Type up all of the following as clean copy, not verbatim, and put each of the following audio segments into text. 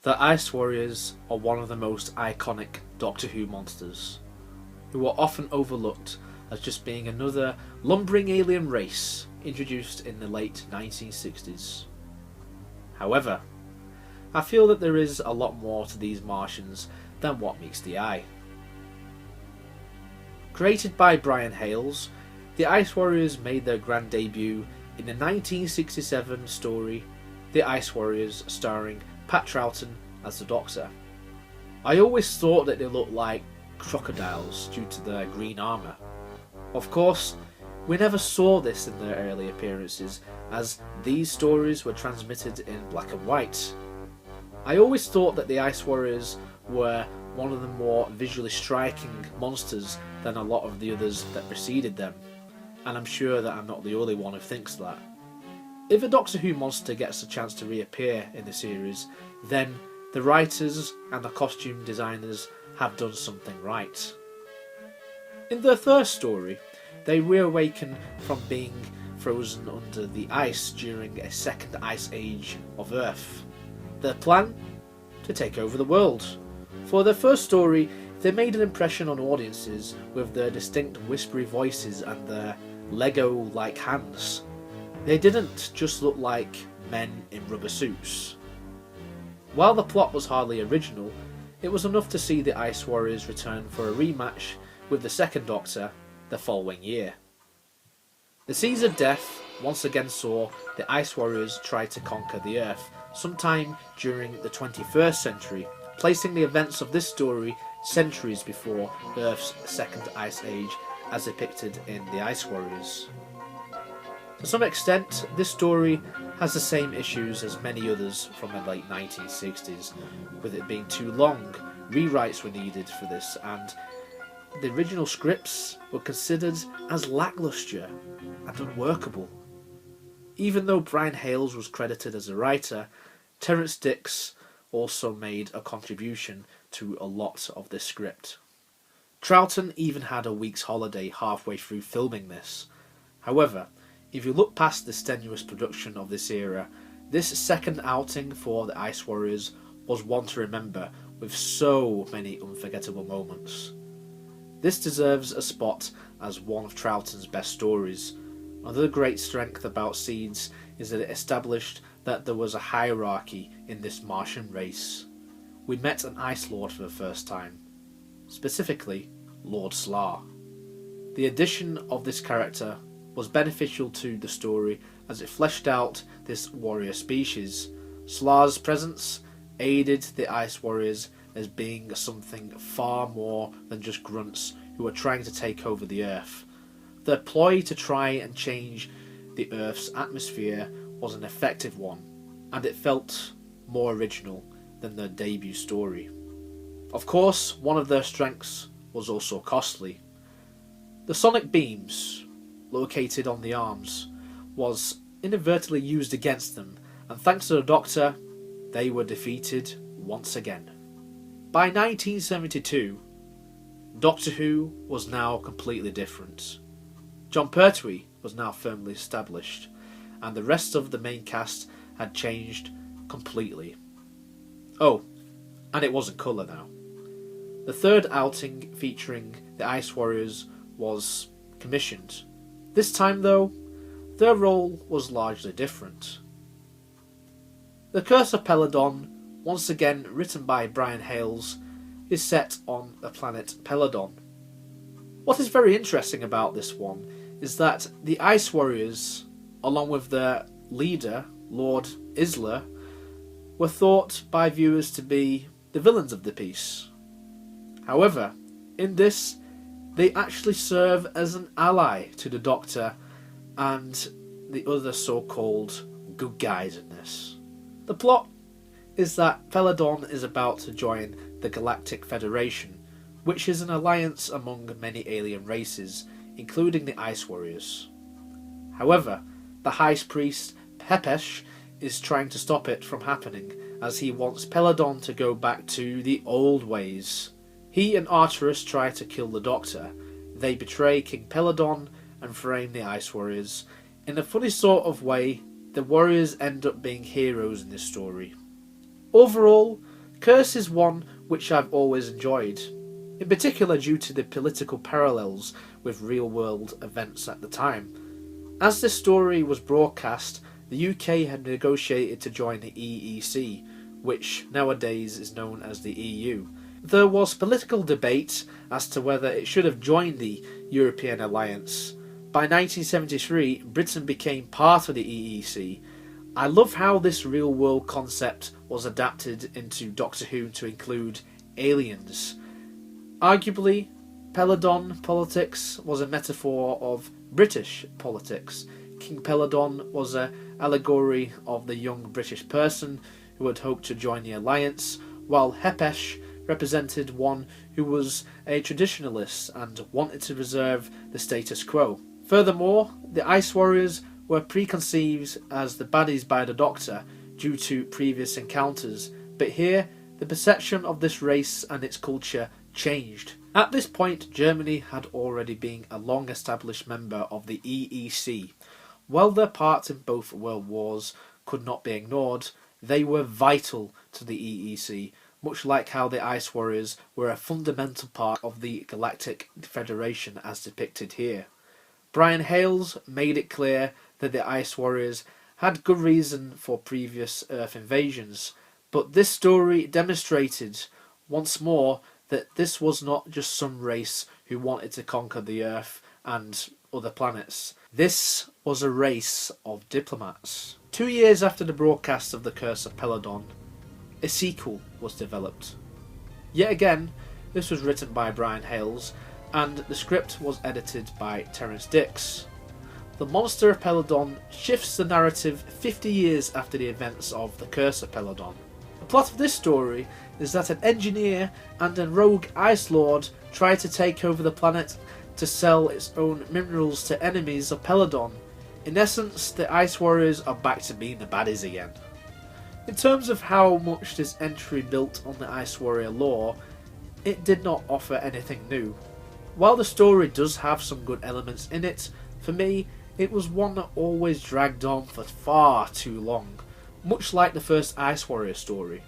The Ice Warriors are one of the most iconic Doctor Who monsters, who are often overlooked as just being another lumbering alien race introduced in the late 1960s. However, I feel that there is a lot more to these Martians than what meets the eye. Created by Brian Hales, the Ice Warriors made their grand debut in the 1967 story The Ice Warriors, starring Pat Troughton as the Doctor. I always thought that they looked like crocodiles due to their green armour. Of course, we never saw this in their early appearances, as these stories were transmitted in black and white. I always thought that the Ice Warriors were one of the more visually striking monsters than a lot of the others that preceded them, and I'm sure that I'm not the only one who thinks that. If a Doctor Who monster gets a chance to reappear in the series, then the writers and the costume designers have done something right. In their first story, they reawaken from being frozen under the ice during a second ice age of Earth. Their plan? To take over the world. For their first story, they made an impression on audiences with their distinct whispery voices and their Lego-like hands. They didn't just look like men in rubber suits. While the plot was hardly original, it was enough to see the Ice Warriors return for a rematch with the second Doctor the following year. The Seas of Death once again saw the Ice Warriors try to conquer the Earth sometime during the 21st century, placing the events of this story centuries before Earth's second ice age as depicted in the Ice Warriors. To some extent, this story has the same issues as many others from the late 1960s, with it being too long, rewrites were needed for this, and the original scripts were considered as lacklustre and unworkable. Even though Brian Hales was credited as a writer, Terrance Dicks also made a contribution to a lot of this script. Troughton even had a week's holiday halfway through filming this. However, if you look past the strenuous production of this era, this second outing for the Ice Warriors was one to remember, with so many unforgettable moments. This deserves a spot as one of Troughton's best stories. Another great strength about Seeds is that it established that there was a hierarchy in this Martian race. We met an Ice Lord for the first time, specifically Lord Slar. The addition of this character was beneficial to the story as it fleshed out this warrior species. Slar's presence aided the Ice Warriors as being something far more than just grunts who were trying to take over the Earth. Their ploy to try and change the Earth's atmosphere was an effective one, and it felt more original than their debut story. Of course, one of their strengths was also costly. The sonic beams located on the arms was inadvertently used against them, and thanks to the Doctor, they were defeated once again. By 1972, Doctor Who was now completely different. Jon Pertwee was now firmly established, and the rest of the main cast had changed completely. Oh, and it wasn't colour now. The third outing featuring the Ice Warriors was commissioned. This time though, their role was largely different. The Curse of Peladon, once again written by Brian Hales, is set on the planet Peladon. What is very interesting about this one is that the Ice Warriors, along with their leader, Lord Isla, were thought by viewers to be the villains of the piece. However, in this, they actually serve as an ally to the Doctor and the other so-called good guys in this. The plot is that Peladon is about to join the Galactic Federation, which is an alliance among many alien races, including the Ice Warriors. However, the High Priest Pepesh is trying to stop it from happening, as he wants Peladon to go back to the old ways. He and Arturus try to kill the Doctor. They betray King Peladon and frame the Ice Warriors. In a funny sort of way, the Warriors end up being heroes in this story. Overall, Curse is one which I've always enjoyed, in particular due to the political parallels with real-world events at the time. As this story was broadcast, the UK had negotiated to join the EEC, which nowadays is known as the EU. There was political debate as to whether it should have joined the European alliance. By 1973, Britain became part of the EEC. I love how this real-world concept was adapted into Doctor Who to include aliens. Arguably, Peladon politics was a metaphor of British politics. King Peladon was an allegory of the young British person who had hoped to join the alliance, while Hepesh represented one who was a traditionalist and wanted to preserve the status quo. Furthermore, the Ice Warriors were preconceived as the baddies by the Doctor due to previous encounters, but here the perception of this race and its culture changed. At this point, Germany had already been a long-established member of the EEC. While their part in both world wars could not be ignored, they were vital to the EEC, much like how the Ice Warriors were a fundamental part of the Galactic Federation as depicted here. Brian Hales made it clear that the Ice Warriors had good reason for previous Earth invasions, but this story demonstrated once more that this was not just some race who wanted to conquer the Earth and other planets. This was a race of diplomats. 2 years after the broadcast of the Curse of Peladon, a sequel was developed. Yet again, this was written by Brian Hales, and the script was edited by Terrance Dicks. The Monster of Peladon shifts the narrative 50 years after the events of the Curse of Peladon. The plot of this story is that an engineer and a rogue Ice Lord try to take over the planet to sell its own minerals to enemies of Peladon. In essence, the Ice Warriors are back to being the baddies again. In terms of how much this entry built on the Ice Warrior lore, it did not offer anything new. While the story does have some good elements in it, for me, it was one that always dragged on for far too long, much like the first Ice Warrior story.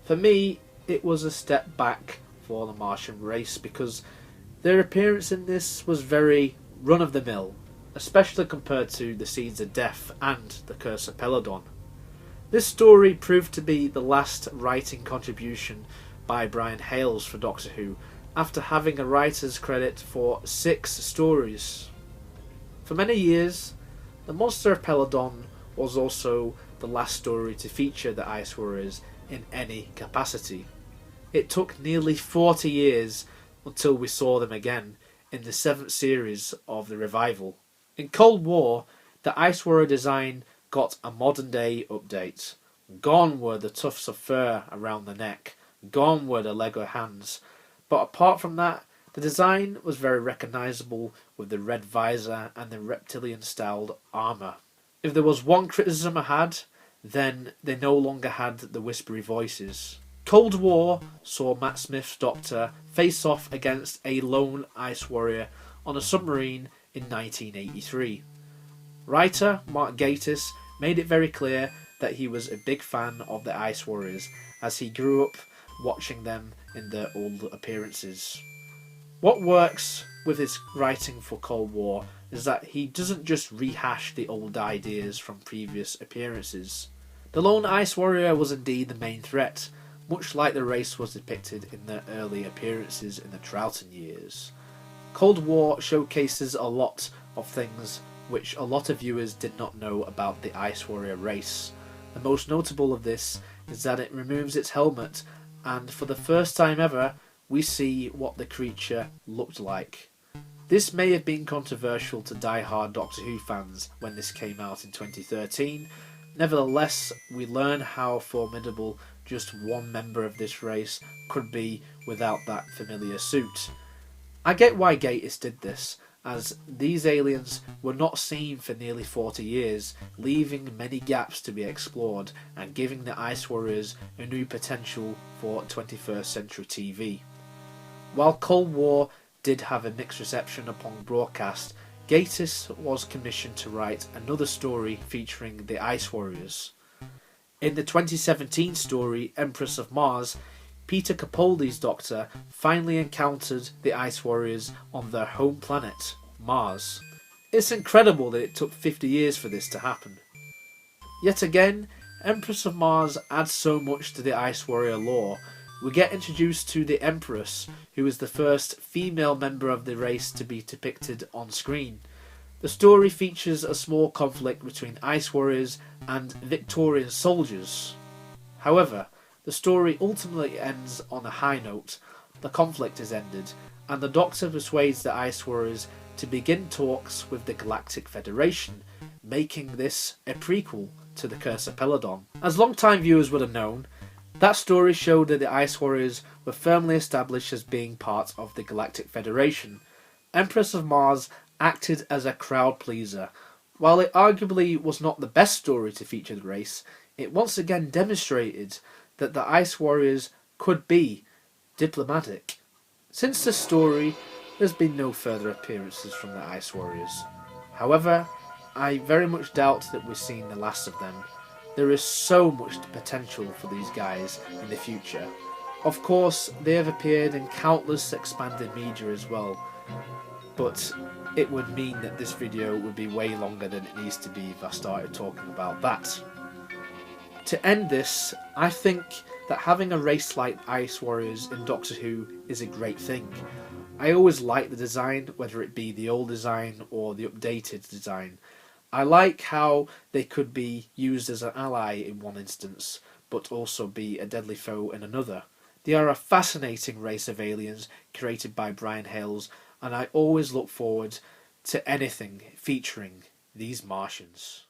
For me, it was a step back for the Martian race because their appearance in this was very run-of-the-mill, especially compared to the Seeds of Death and the Curse of Peladon. This story proved to be the last writing contribution by Brian Hales for Doctor Who, after having a writer's credit for 6 stories. For many years, The Monster of Peladon was also the last story to feature the Ice Warriors in any capacity. It took nearly 40 years until we saw them again in the 7th series of the revival. In Cold War, the Ice Warrior design got a modern day update. Gone were the tufts of fur around the neck, gone were the Lego hands, but apart from that, the design was very recognisable with the red visor and the reptilian-styled armour. If there was one criticism I had, then they no longer had the whispery voices. Cold War saw Matt Smith's Doctor face off against a lone Ice Warrior on a submarine in 1983. Writer Mark Gatiss made it very clear that he was a big fan of the Ice Warriors as he grew up watching them in their old appearances. What works with his writing for Cold War is that he doesn't just rehash the old ideas from previous appearances. The lone Ice Warrior was indeed the main threat, much like the race was depicted in their early appearances in the Troughton years. Cold War showcases a lot of things which a lot of viewers did not know about the Ice Warrior race. The most notable of this is that it removes its helmet, and for the first time ever, we see what the creature looked like. This may have been controversial to die-hard Doctor Who fans when this came out in 2013. Nevertheless, we learn how formidable just one member of this race could be without that familiar suit. I get why Gatiss did this, as these aliens were not seen for nearly 40 years, leaving many gaps to be explored and giving the Ice Warriors a new potential for 21st century TV. While Cold War did have a mixed reception upon broadcast, Gatiss was commissioned to write another story featuring the Ice Warriors. In the 2017 story Empress of Mars, Peter Capaldi's Doctor finally encountered the Ice Warriors on their home planet, Mars. It's incredible that it took 50 years for this to happen. Yet again, Empress of Mars adds so much to the Ice Warrior lore. We get introduced to the Empress, who is the first female member of the race to be depicted on screen. The story features a small conflict between Ice Warriors and Victorian soldiers. However, the story ultimately ends on a high note. The conflict is ended, and the Doctor persuades the Ice Warriors to begin talks with the Galactic Federation, making this a prequel to the Curse of Peladon. As long-time viewers would have known, that story showed that the Ice Warriors were firmly established as being part of the Galactic Federation. Empress of Mars acted as a crowd pleaser. While it arguably was not the best story to feature the race, it once again demonstrated that the Ice Warriors could be diplomatic. Since this story, there's been no further appearances from the Ice Warriors. However, I very much doubt that we're seeing the last of them. There is so much potential for these guys in the future. Of course, they have appeared in countless expanded media as well, but it would mean that this video would be way longer than it needs to be if I started talking about that. To end this, I think that having a race like Ice Warriors in Doctor Who is a great thing. I always like the design, whether it be the old design or the updated design. I like how they could be used as an ally in one instance, but also be a deadly foe in another. They are a fascinating race of aliens created by Brian Hales, and I always look forward to anything featuring these Martians.